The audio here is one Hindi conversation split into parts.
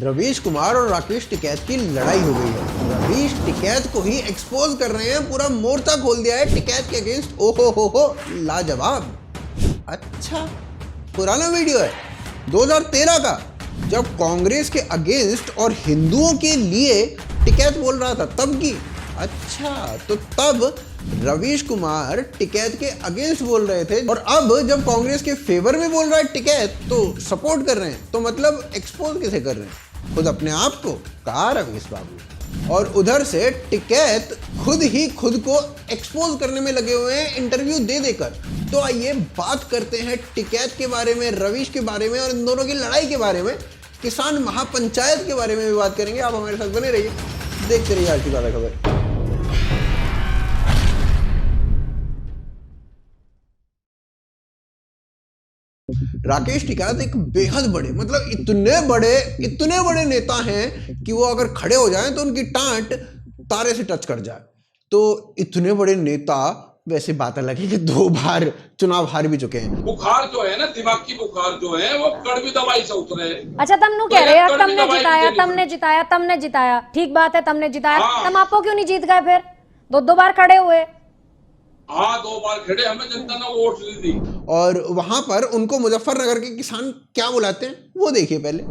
रवीश कुमार और राकेश टिकैत की लड़ाई हो गई है। रवीश टिकैत को ही एक्सपोज कर रहे हैं, पूरा मोर्चा खोल दिया है टिकैत के अगेंस्ट। ओहो हो लाजवाब। अच्छा, पुराना वीडियो है 2013 का, जब कांग्रेस के अगेंस्ट और हिंदुओं के लिए टिकैत बोल रहा था तब की। अच्छा, तो तब रवीश कुमार टिकैत के अगेंस्ट बोल रहे थे और अब जब कांग्रेस के फेवर में बोल रहा है टिकैत तो सपोर्ट कर रहे हैं। तो मतलब एक्सपोज कैसे कर रहे हैं खुद अपने आप को, कहा रवीश बाबू। और उधर से टिकैत खुद ही खुद को एक्सपोज करने में लगे हुए हैं इंटरव्यू दे देकर। तो आइए बात करते हैं टिकैत के बारे में, रवीश के बारे में और इन दोनों की लड़ाई के बारे में, किसान महापंचायत के बारे में भी बात करेंगे। आप हमारे साथ बने रहिए, देखते रहिए आज की ताज़ा खबर। राकेश टिकैत एक बेहद बड़े, मतलब इतने बड़े नेता हैं कि वो अगर खड़े हो जाएं तो उनकी टांट तारे से टच कर जाए। तो इतने बड़े नेता, वैसे बात अलग है कि 2 बार चुनाव हार भी चुके हैं। बुखार जो है ना, दिमाग की बुखार जो है वो कड़वी दवाई से उतरे। अच्छा, तमनु कह रहे हैं तमने जिताया, ठीक बात है, तमने जिताया। तम आपको क्यों नहीं जीत गए फिर? 2 बार खड़े हुए। हाँ, 2 बार खड़े, हमें जनता ने वोट दी। और वहां पर उनको मुजफ्फरनगर के किसान क्या बुलाते हैं वो देखिए पहले।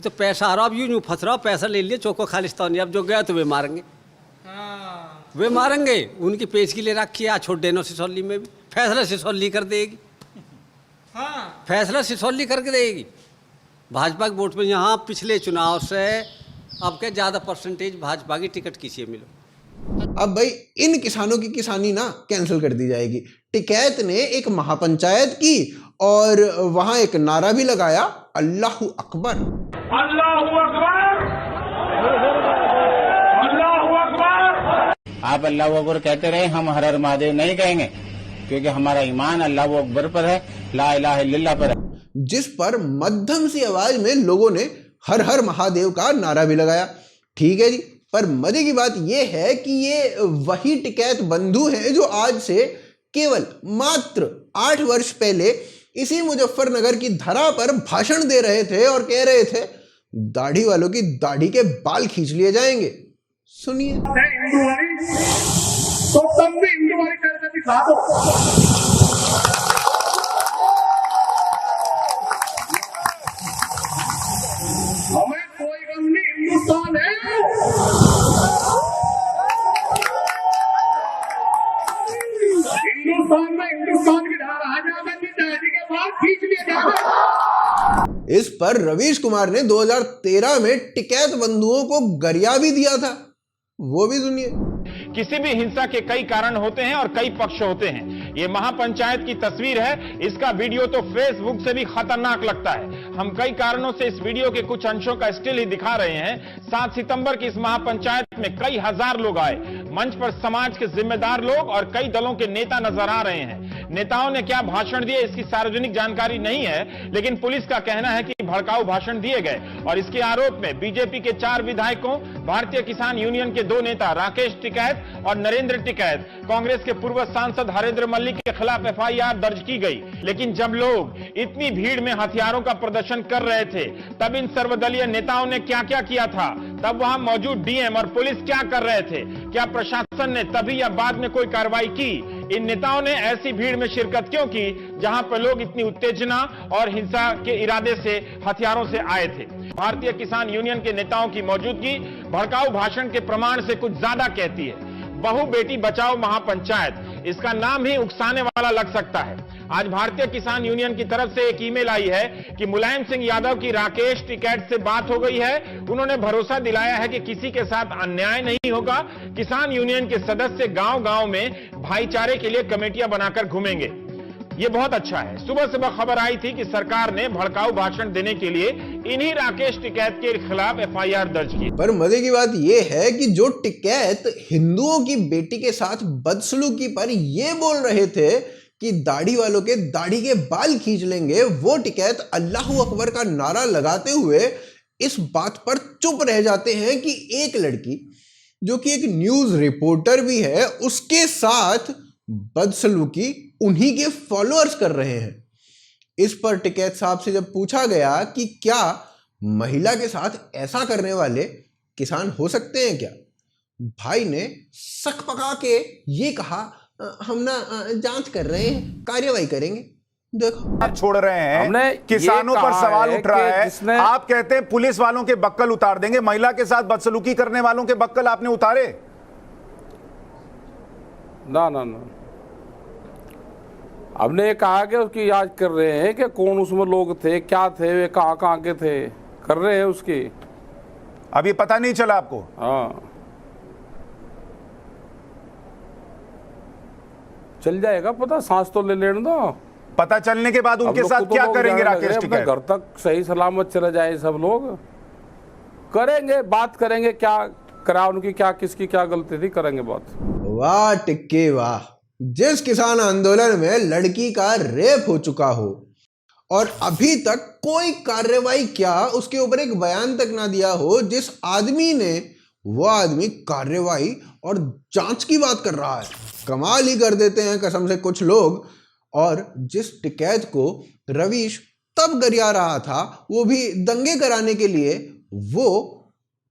तो पैसा आ रहा, अब यूं फंस रहा, पैसा ले लिए चौको खालिस्तानी, अब जो गया तो वे मारेंगे। वे मारेंगे, उनकी पेश की ले रखी है। छोड़ देना सिसौली में भी फैसला सिसौली कर देगी। फैसला सिसौली करके देगी। भाजपा के वोट में यहाँ पिछले चुनाव से अब क्या ज़्यादा परसेंटेज भाजपा की टिकट किसी मिलो। अब भाई इन किसानों की किसानी ना कैंसिल कर दी जाएगी। टिकैत ने एक महापंचायत की और वहां एक नारा भी लगाया, अल्लाहू अकबर। अल्लाहू अकबर, अल्लाहू अकबर। आप अल्लाहू अकबर कहते रहे, हम हर हर महादेव नहीं कहेंगे, क्योंकि हमारा ईमान अल्लाहू अकबर पर है, ला इलाहा इल्लल्लाह पर है। जिस पर मध्यम सी आवाज में लोगों ने हर हर महादेव का नारा भी लगाया। ठीक है जी, पर मजे की बात यह है कि ये वही टिकैत बंधु हैं जो आज से केवल मात्र 8 वर्ष पहले इसी मुजफ्फरनगर की धरा पर भाषण दे रहे थे और कह रहे थे दाढ़ी वालों की दाढ़ी के बाल खींच लिए जाएंगे। सुनिए। तो तुम भी हिंदुवारी करके दिखा दो। हमें कोई गम नहीं, हिंदुस्तान है। हिंदुस्तान में हिंदुस्तान की धारा आ जाएगा, दाढ़ी के बाल खींच लिए जाएगा। इस पर रवीश कुमार ने 2013 में टिकैत बंधुओं को गरिया भी दिया था, वो भी सुनिए। किसी भी हिंसा के कई कारण होते हैं और कई पक्ष होते हैं। ये महापंचायत की तस्वीर है, इसका वीडियो तो फेसबुक से भी खतरनाक लगता है। हम कई कारणों से इस वीडियो के कुछ अंशों का स्टिल ही दिखा रहे हैं। 7 सितंबर की इस महापंचायत में कई हजार लोग आए। मंच पर समाज के जिम्मेदार लोग और कई दलों के नेता नजर आ रहे हैं। नेताओं ने क्या भाषण दिए इसकी सार्वजनिक जानकारी नहीं है, लेकिन पुलिस का कहना है कि भड़काऊ भाषण दिए गए और इसके आरोप में बीजेपी के 4 विधायकों, भारतीय किसान यूनियन के 2 नेता राकेश टिकैत और नरेंद्र टिकैत, कांग्रेस के पूर्व सांसद हरेंद्र मल्लिक के खिलाफ एफआईआर दर्ज की गई। लेकिन जब लोग इतनी भीड़ में हथियारों का प्रदर्शन कर रहे थे तब इन सर्वदलीय नेताओं ने क्या क्या किया था? तब वहां मौजूद डीएम और पुलिस क्या कर रहे थे? क्या प्रशासन ने तभी या बाद में कोई कार्रवाई की? इन नेताओं ने ऐसी भीड़ में शिरकत क्यों की जहां पर लोग इतनी उत्तेजना और हिंसा के इरादे से हथियारों से आए थे? भारतीय किसान यूनियन के नेताओं की मौजूदगी भड़काऊ भाषण के प्रमाण से कुछ ज्यादा कहती है। बहु बेटी बचाओ महापंचायत, इसका नाम ही उकसाने वाला लग सकता है। आज भारतीय किसान यूनियन की तरफ से एक ईमेल आई है कि मुलायम सिंह यादव की राकेश टिकैत से बात हो गई है। उन्होंने भरोसा दिलाया है कि किसी के साथ अन्याय नहीं होगा। किसान यूनियन के सदस्य गांव-गांव में भाईचारे के लिए कमेटियां बनाकर घूमेंगे। ये बहुत अच्छा है। सुबह सुबह खबर आई थी कि सरकार ने भड़काऊ भाषण देने के लिए इन्हीं राकेश टिकैत के खिलाफ एफआईआर दर्ज की। पर मजे की बात यह है कि जो टिकैत हिंदुओं की बेटी के साथ बदसलूकी पर यह बोल रहे थे कि दाढ़ी वालों के दाढ़ी के बाल खींच लेंगे, वो टिकैत अल्लाहू अकबर का नारा लगाते हुए इस बात पर चुप रह जाते हैं कि एक लड़की जो कि एक न्यूज रिपोर्टर भी है उसके साथ बदसलूकी उन्हीं के फॉलोअर्स कर रहे हैं। इस पर टिकैत साहब से जब पूछा गया कि क्या महिला के साथ ऐसा करने वाले किसान हो सकते हैं क्या? भाई ने सक पका के ये कहा, हम ना जांच कर रहे हैं, कार्रवाई करेंगे। देखो आप छोड़ रहे हैं, किसानों पर सवाल उठ रहा है। आप कहते हैं पुलिस वालों के बक्कल उतार देंगे, महिला के साथ बदसलूकी करने वालों के बक्कल आपने उतारे? ना ना ना, हमने ये कहा कि उसकी जांच कर रहे हैं कि कौन उसमें लोग थे, क्या थे, वे कहाँ कहाँ के थे, कर रहे हैं उसकी। अभी पता नहीं चला आपको? हाँ, चल जाएगा पता, सांस तो ले लेने दो। पता चलने के बाद उनके साथ क्या करेंगे राकेश टिकैत? घर तक सही सलामत चले जाए सब लोग, करेंगे बात, करेंगे क्या करा उनकी, क्या किसकी क्या गलती थी, करेंगे बात। वाह टिक्के वाह, जिस किसान आंदोलन में लड़की का रेप हो चुका हो और अभी तक कोई कार्रवाई क्या, उसके ऊपर एक बयान तक ना दिया हो, जिस आदमी ने, वो आदमी कार्रवाई और जांच की बात कर रहा है। कमाल ही कर देते हैं कसम से कुछ लोग। और जिस टिकैत को रवीश तब गरिया रहा था, वो भी दंगे कराने के लिए, वो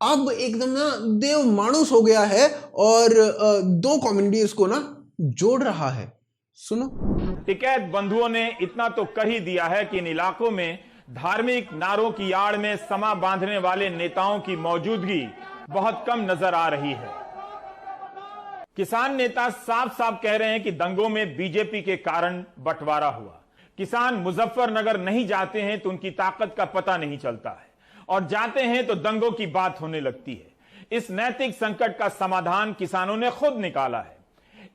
अब एकदम ना देव मानुस हो गया है और दो कम्युनिटीज को ना जोड़ रहा है। सुनो। टिकैत बंधुओं ने इतना तो कर ही दिया है कि इन इलाकों में धार्मिक नारों की आड़ में समा बांधने वाले नेताओं की मौजूदगी बहुत कम नजर आ रही है। किसान नेता साफ साफ कह रहे हैं कि दंगों में बीजेपी के कारण बंटवारा हुआ। किसान मुजफ्फरनगर नहीं जाते हैं तो उनकी ताकत का पता नहीं चलता है, और जाते हैं तो दंगों की बात होने लगती है। इस नैतिक संकट का समाधान किसानों ने खुद निकाला है।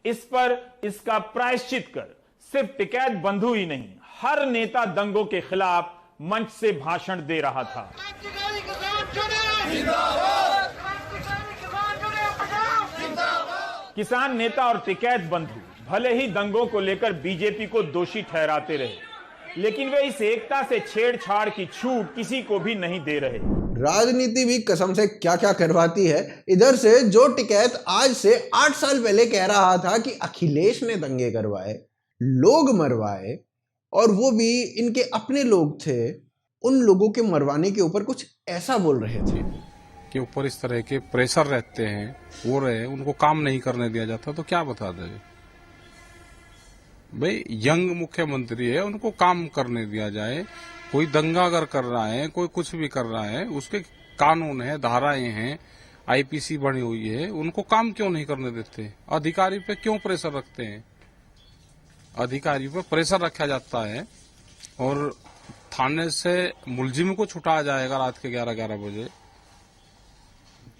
इस पर इसका प्रायश्चित कर सिर्फ टिकैत बंधु ही नहीं, हर नेता दंगों के खिलाफ मंच से भाषण दे रहा था। किसान नेता और टिकैत बंधु भले ही दंगों को लेकर बीजेपी को दोषी ठहराते रहे, लेकिन वे इस एकता से छेड़छाड़ की छूट किसी को भी नहीं दे रहे। राजनीति भी कसम से क्या क्या करवाती है। इधर से जो टिकैत आज से 8 साल पहले कह रहा था कि अखिलेश ने दंगे करवाए, लोग मरवाए, और वो भी इनके अपने लोग थे, उन लोगों के मरवाने के ऊपर कुछ ऐसा बोल रहे थे के ऊपर इस तरह के प्रेशर रहते हैं, हो रहे, उनको काम नहीं करने दिया जाता, तो क्या बता दें भाई, यंग मुख्यमंत्री है, उनको काम करने दिया जाए। कोई दंगा अगर कर रहा है, कोई कुछ भी कर रहा है, उसके कानून है, धाराएं हैं, आईपीसी बनी हुई है, उनको काम क्यों नहीं करने देते? अधिकारी पे क्यों प्रेशर रखते हैं? अधिकारी पे प्रेशर रखा जाता है और थाने से मुलजिम को छुटाया जाएगा रात के 11-11 बजे,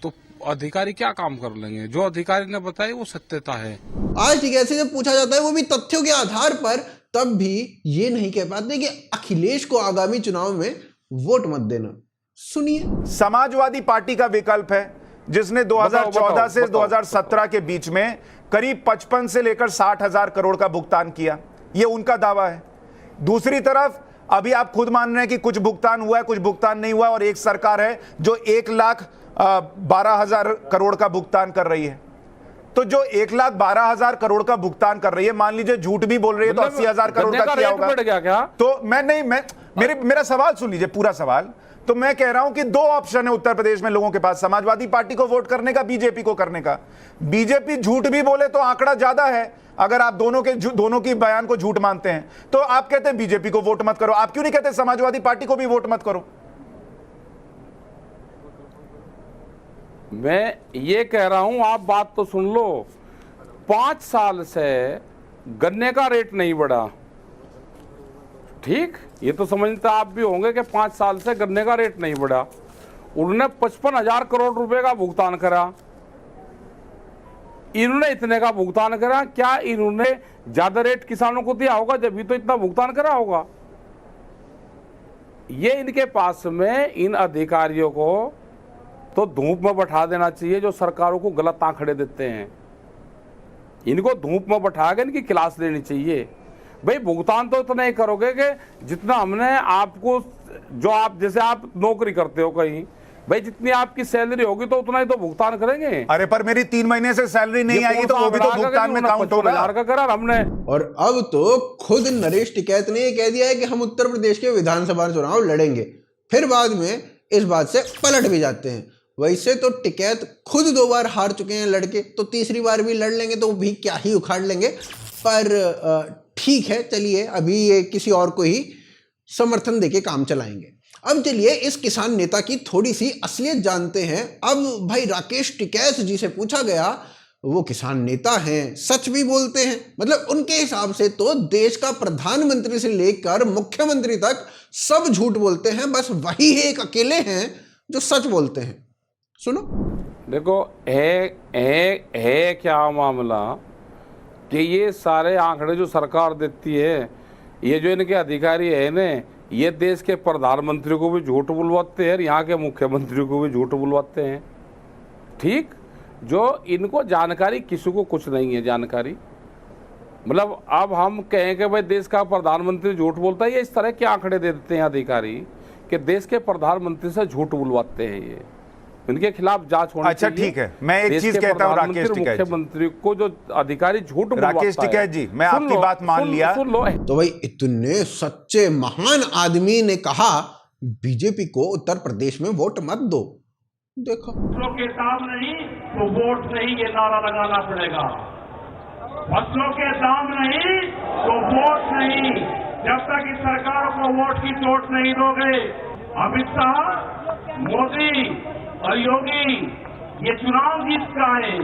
तो अधिकारी क्या काम कर लेंगे? जो अधिकारी ने बताया वो सत्यता है। आज ठीक ऐसे जब पूछा जाता है, वो भी तथ्यों के आधार पर, तब भी ये नहीं कह पाते कि अखिलेश को आगामी चुनाव में वोट मत देना। सुनिए। समाजवादी पार्टी का विकल्प है, जिसने 2014 से 2017 के बीच में करीब 55 से लेकर 60 हजार करोड़ का भुगतान किया, ये उनका दावा है। दूसरी तरफ अभी आप खुद मान रहे हैं कि कुछ भुगतान हुआ है, कुछ भुगतान नहीं हुआ, और एक सरकार है जो 1,12,000 करोड़ का भुगतान कर रही है। तो जो 1,12,000 करोड़ का भुगतान कर रही है, मान लीजिए झूठ भी बोल रही है, तो 80,000 करोड़ का किया होगा क्या? तो मेरा सवाल सुन लीजिए, पूरा सवाल। तो मैं कह रहा हूं कि दो ऑप्शन है उत्तर प्रदेश में लोगों के पास, समाजवादी पार्टी को वोट करने का, बीजेपी को करने का। बीजेपी झूठ भी बोले तो आंकड़ा ज्यादा है, अगर आप दोनों की बयान को झूठ मानते हैं, तो आप कहते हैं बीजेपी को वोट मत करो। आप क्यों नहीं कहते समाजवादी पार्टी को भी वोट मत करो? मैं ये कह रहा हूं, आप बात तो सुन लो। 5 साल से गन्ने का रेट नहीं बढ़ा, ठीक? ये तो समझते आप भी होंगे कि 5 साल से गन्ने का रेट नहीं बढ़ा। उन्होंने 55,000 करोड़ रुपए का भुगतान करा, इन्होंने इतने का भुगतान करा। क्या इन्होंने ज्यादा रेट किसानों को दिया होगा? जब भी तो इतना भुगतान करा होगा। ये इनके पास में, इन अधिकारियों को तो धूप में बैठा देना चाहिए जो सरकारों को गलत आंकड़े देते हैं। इनको धूप में बैठा के इनकी क्लास लेनी चाहिए। भाई भुगतान तो इतना ही करोगे कि जितना हमने आपको, जो आप जैसे आप नौकरी करते हो कहीं, भाई जितनी आपकी सैलरी होगी तो उतना ही तो भुगतान करेंगे। अरे पर मेरी 3 महीने से सैलरी नहीं आई, तो वो भी तो भुगतान में काउंट होगा। 55,000 का करा हमने। और अब तो खुद नरेश टिकैत ने कह दिया है कि हम उत्तर प्रदेश के विधानसभा चुनाव लड़ेंगे। फिर बाद में इस बात से पलट भी जाते हैं। वैसे तो टिकैत खुद 2 बार हार चुके हैं लड़के, तो तीसरी बार भी लड़ लेंगे तो भी क्या ही उखाड़ लेंगे। पर ठीक है, चलिए अभी ये किसी और को ही समर्थन देके काम चलाएंगे। अब चलिए इस किसान नेता की थोड़ी सी असलियत जानते हैं। अब भाई राकेश टिकैत जी से पूछा गया, वो किसान नेता हैं, सच भी बोलते हैं, मतलब उनके हिसाब से तो देश का प्रधानमंत्री से लेकर मुख्यमंत्री तक सब झूठ बोलते हैं, बस वही एक अकेले हैं जो सच बोलते हैं। सुनो, देखो है क्या मामला कि ये सारे आंकड़े जो सरकार देती है, ये जो इनके अधिकारी है ना, ये देश के प्रधानमंत्री को भी झूठ बुलवाते हैं, यहाँ के मुख्यमंत्री को भी झूठ बुलवाते हैं। ठीक, जो इनको जानकारी किसी को कुछ नहीं है जानकारी। मतलब अब हम कहें कि भाई देश का प्रधानमंत्री झूठ बोलता है, ये इस तरह के आंकड़े दे देते हैं अधिकारी कि देश के प्रधानमंत्री से झूठ बुलवाते हैं। ये इनके खिलाफ जांच होनी अच्छा चाहिए। ठीक है, मैं एक चीज कहता हूं राकेश टिकैत जी, मुख्यमंत्री को जो अधिकारी झूठ बुलवाता है। राकेश टिकैत जी, मैं आपकी बात मान लिया। सुन लो। तो भाई इतने सच्चे महान आदमी ने कहा बीजेपी को उत्तर प्रदेश में वोट मत दो। देखो, फसलों के दाम नहीं तो वोट नहीं, ये नारा लगाना पड़ेगा। फसलों के दाम नहीं तो वोट नहीं। जब तक इस सरकार को वोट की चोट नहीं दोगे, अमित शाह, मोदी और योगी ये चुनाव जीत का है।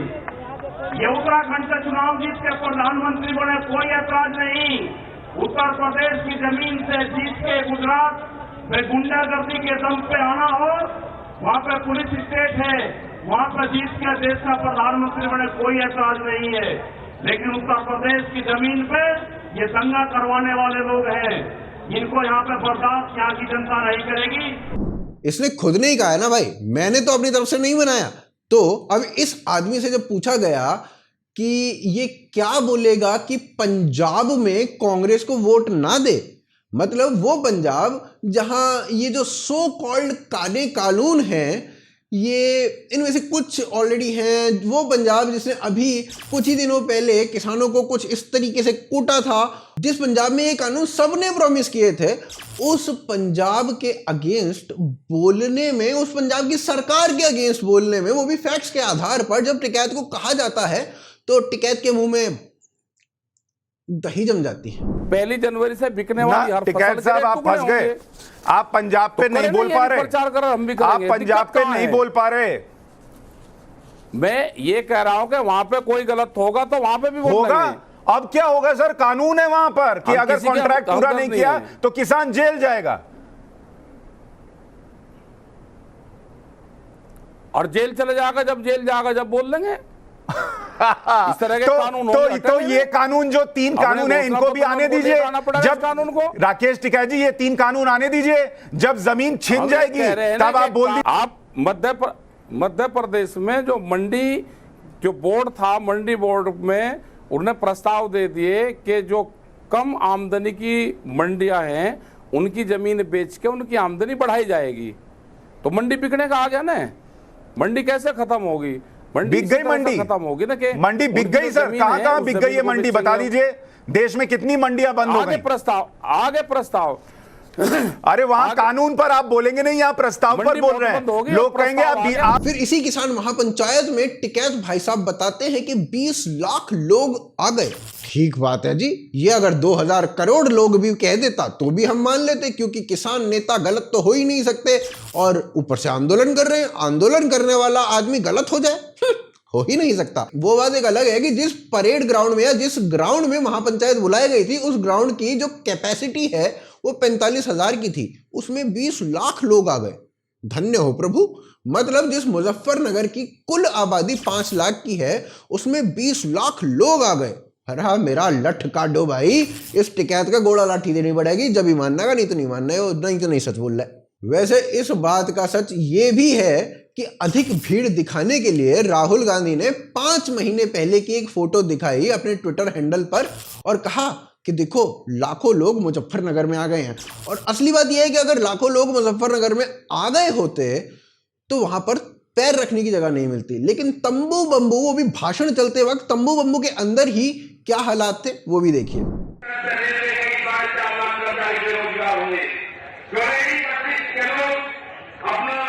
ये उत्तराखंड से चुनाव जीत के प्रधानमंत्री बने, कोई ऐतराज नहीं। उत्तर प्रदेश की जमीन से जीत के गुजरात में गुंडागर्दी के दम पे आना हो, वहां पे पुलिस स्टेट है, वहां पर जीत के देश का प्रधानमंत्री बने, कोई ऐतराज नहीं है। लेकिन उत्तर प्रदेश की जमीन पे ये दंगा करवाने वाले लोग हैं, इनको यहाँ पे बर्दाश्त यहाँ की जनता नहीं करेगी। इसने खुद नहीं कहा है ना भाई, मैंने तो अपनी तरफ से नहीं बनाया। तो अब इस आदमी से जब पूछा गया कि ये क्या बोलेगा कि पंजाब में कांग्रेस को वोट ना दे, मतलब वो पंजाब जहां ये जो सो कॉल्ड काले कानून हैं, ये इनमें से कुछ ऑलरेडी हैं, वो पंजाब जिसने अभी कुछ ही दिनों पहले किसानों को कुछ इस तरीके से कूटा था, जिस पंजाब में ये कानून सबने प्रॉमिस किए थे, उस पंजाब के अगेंस्ट बोलने में, उस पंजाब की सरकार के अगेंस्ट बोलने में, वो भी फैक्ट्स के आधार पर, जब टिकैत को कहा जाता है तो टिकैत के मुंह में दही जम जाती है। 1 जनवरी से बिकने वाली हर टिकैत साहब आप फंस गए, आप पंजाब पे नहीं बोल पा रहे, प्रचार कर हम भी करेंगे, आप पंजाब पे नहीं बोल पा रहे। मैं ये कह रहा हूं कि वहां पे कोई गलत होगा तो वहां पे भी होगा। अब क्या होगा सर, कानून है वहां पर कि अगर कॉन्ट्रैक्ट पूरा नहीं किया तो किसान जेल जाएगा, और जेल चले जाएगा, जब जेल जाएगा जब बोल लेंगे। इस तरह के कानून तो ये कानून जो 3 कानून है, इनको भी आने दीजिए। जब कानून को राकेश टिकैत जी, ये 3 कानून आने दीजिए, जब जमीन छिन जाएगी तब आप बोल दीजिए। आप मध्य प्रदेश में जो मंडी जो बोर्ड था, मंडी बोर्ड में उन्होंने प्रस्ताव दे दिए कि जो कम आमदनी की मंडियां हैं उनकी जमीन बेच के उनकी आमदनी बढ़ाई जाएगी। तो मंडी बिकने का आ गया ना, मंडी कैसे खत्म होगी? बिक गई मंडी, खत्म होगी ना, कि मंडी बिक गई सर। कहां बिक गई है मंडी, बता दीजिए। देश में कितनी मंडियां बंद हो गई? आगे प्रस्ताव अरे वहां कानून पर आप बोलेंगे नहीं, यहाँ प्रस्ताव पर बोल रहे हैं। लोग कहेंगे आप। फिर इसी किसान महापंचायत में टिकैत भाई साहब बताते हैं कि 20 लाख लोग आ गए। ठीक बात है जी, ये अगर 2000 करोड़ लोग भी कह देता तो भी हम मान लेते, क्योंकि किसान नेता गलत तो हो ही नहीं सकते, और ऊपर से आंदोलन कर रहे हैं। आंदोलन करने वाला आदमी गलत हो जाए हो ही नहीं सकता। वो बात एक अलग है कि जिस परेड ग्राउंड में या जिस ग्राउंड में महापंचायत बुलाई गई थी, उस ग्राउंड की जो कैपेसिटी है वो 45,000 की थी, उसमें 20 लाख लोग आ गए। धन्य हो प्रभु। मतलब जिस मुजफ्फरनगर की कुल आबादी 5 लाख की है, उसमें 20 लाख लोग आ गए। हरा मेरा लठ काटो भाई, इस टिकैत का गोड़ा लाठी देनी पड़ेगी, जब ही मानना का, नहीं तो नहीं मानना है, नहीं तो नहीं सच बोल रहा है। वैसे इस बात का सच ये भी है कि अधिक भीड़ दिखाने के लिए राहुल गांधी ने 5 महीने पहले की एक फोटो दिखाई अपने ट्विटर हैंडल पर और कहा कि देखो लाखों लोग मुजफ्फरनगर में आ गए हैं। और असली बात यह है कि अगर लाखों लोग मुजफ्फरनगर में आ गए होते तो वहां पर पैर रखने की जगह नहीं मिलती। लेकिन तंबू बंबू, वो भी भाषण चलते वक्त तंबू बंबू के अंदर ही क्या हालात थे वो भी देखिए। अपना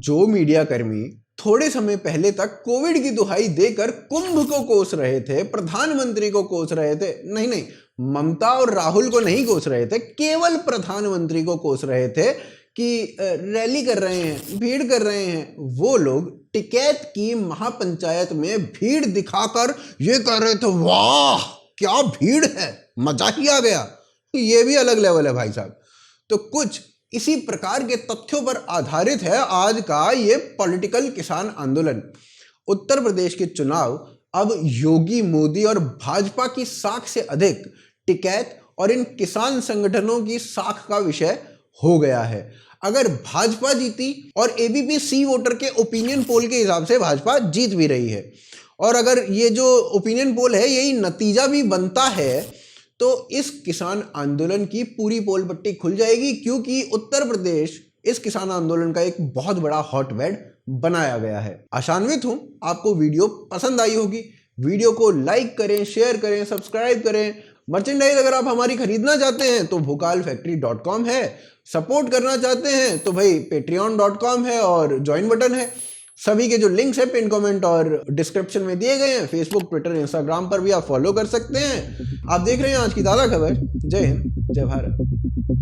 जो मीडिया कर्मी थोड़े समय पहले तक कोविड की दुहाई देकर कुंभ को कोस रहे थे, प्रधानमंत्री को कोस रहे थे, नहीं, ममता और राहुल को नहीं कोस रहे थे, केवल प्रधानमंत्री को कोस रहे थे कि रैली कर रहे हैं, भीड़ कर रहे हैं, वो लोग टिकैत की महापंचायत में भीड़ दिखाकर ये कह रहे थे, वाह क्या भीड़ है, मजा ही आ गया। ये भी अलग लेवल है भाई साहब। तो कुछ इसी प्रकार के तथ्यों पर आधारित है आज का ये पॉलिटिकल किसान आंदोलन। उत्तर प्रदेश के चुनाव अब योगी, मोदी और भाजपा की साख से अधिक टिकैत और इन किसान संगठनों की साख का विषय हो गया है। अगर भाजपा जीती, और एबीपी सी वोटर के ओपिनियन पोल के हिसाब से भाजपा जीत भी रही है, और अगर ये जो ओपिनियन पोल है यही नतीजा भी बनता है, तो इस किसान आंदोलन की पूरी पोल पट्टी खुल जाएगी, क्योंकि उत्तर प्रदेश इस किसान आंदोलन का एक बहुत बड़ा हॉटबेड बनाया गया है। आशान्वित हूं आपको वीडियो पसंद आई होगी। वीडियो को लाइक करें, शेयर करें, सब्सक्राइब करें। मर्चेंडाइज अगर आप हमारी खरीदना चाहते हैं तो भोकालफैक्ट्री.com है, सपोर्ट करना चाहते हैं तो भाई patreon.com है और ज्वाइन बटन है। सभी के जो लिंक्स है पिन कमेंट और डिस्क्रिप्शन में दिए गए हैं। फेसबुक, ट्विटर, इंस्टाग्राम पर भी आप फॉलो कर सकते हैं। आप देख रहे हैं आज की ताज़ा खबर। जय हिंद, जय भारत।